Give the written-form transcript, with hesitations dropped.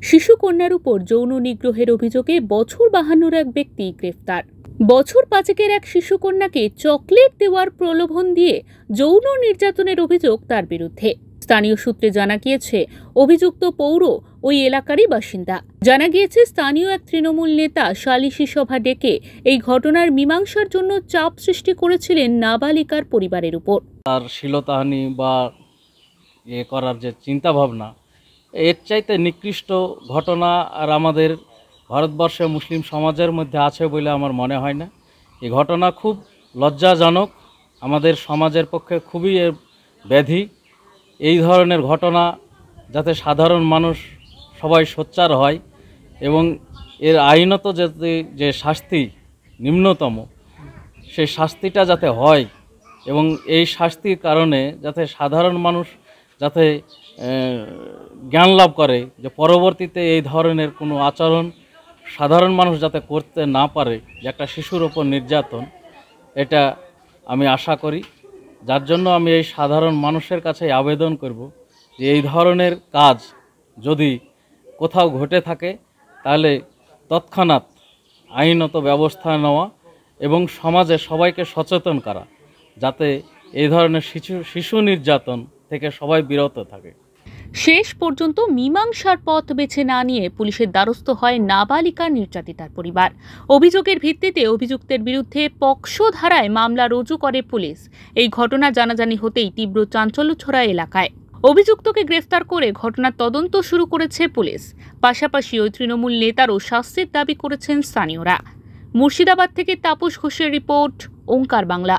শিশু কন্যার উপর যৌন নিগ্রহের অভিযোগে বছর 52 এক ব্যক্তি গ্রেফতার। বছর 5 এক শিশু কন্যাকে চকলেট দেওয়ার প্রলোভন দিয়ে যৌন নির্যাতনের অভিযোগ তার বিরুদ্ধে। স্থানীয় সূত্রে জানা গিয়েছে, অভিযুক্ত পৌর ওই এলাকারই বাসিন্দা। জানা গিয়েছে, স্থানীয় এক তৃণমূল নেতা সালিশি সভা ডেকে এই ঘটনার মীমাংসার জন্য চাপ সৃষ্টি করেছিলেন নাবালিকার পরিবারের উপর। তার শ্লীলতাহানি বা করার যে চিন্তা ভাবনা, এর চাইতে নিকৃষ্ট ঘটনা আর আমাদের ভারতবর্ষে মুসলিম সমাজের মধ্যে আছে বলে আমার মনে হয় না। এই ঘটনা খুব লজ্জাজনক, আমাদের সমাজের পক্ষে খুবই ব্যাধি। এই ধরনের ঘটনা যাতে সাধারণ মানুষ সবাই সোচ্চার হয় এবং এর আইনত যে শাস্তি নিম্নতম, সেই শাস্তিটা যাতে হয় এবং এই শাস্তির কারণে যাতে সাধারণ মানুষ যাতে জ্ঞান লাভ করে যে পরবর্তীতে এই ধরনের কোনো আচরণ সাধারণ মানুষ যাতে করতে না পারে, যে একটা শিশুর ওপর নির্যাতন, এটা আমি আশা করি। যার জন্য আমি এই সাধারণ মানুষের কাছে আবেদন করব যে এই ধরনের কাজ যদি কোথাও ঘটে থাকে তাহলে তৎক্ষণাৎ আইনত ব্যবস্থা নেওয়া এবং সমাজে সবাইকে সচেতন করা, যাতে এই ধরনের শিশু নির্যাতন থেকে সবাই বিরত থাকে। শেষ পর্যন্ত মীমাংসার পথ বেছে না নিয়ে পুলিশের দ্বারস্থ হয় নাবালিকা নির্যাতিতার পরিবার। অভিযোগের ভিত্তিতে অভিযুক্তের বিরুদ্ধে পক্সো ধারায় মামলা রুজু করে পুলিশ। এই ঘটনা জানাজানি হতেই তীব্র চাঞ্চল্য ছড়ায় এলাকায়। অভিযুক্তকে গ্রেফতার করে ঘটনার তদন্ত শুরু করেছে পুলিশ। পাশাপাশি ওই তৃণমূল নেতারও শাস্তির দাবি করেছেন স্থানীয়রা। মুর্শিদাবাদ থেকে তাপস ঘোষের রিপোর্ট, ওঙ্কার বাংলা।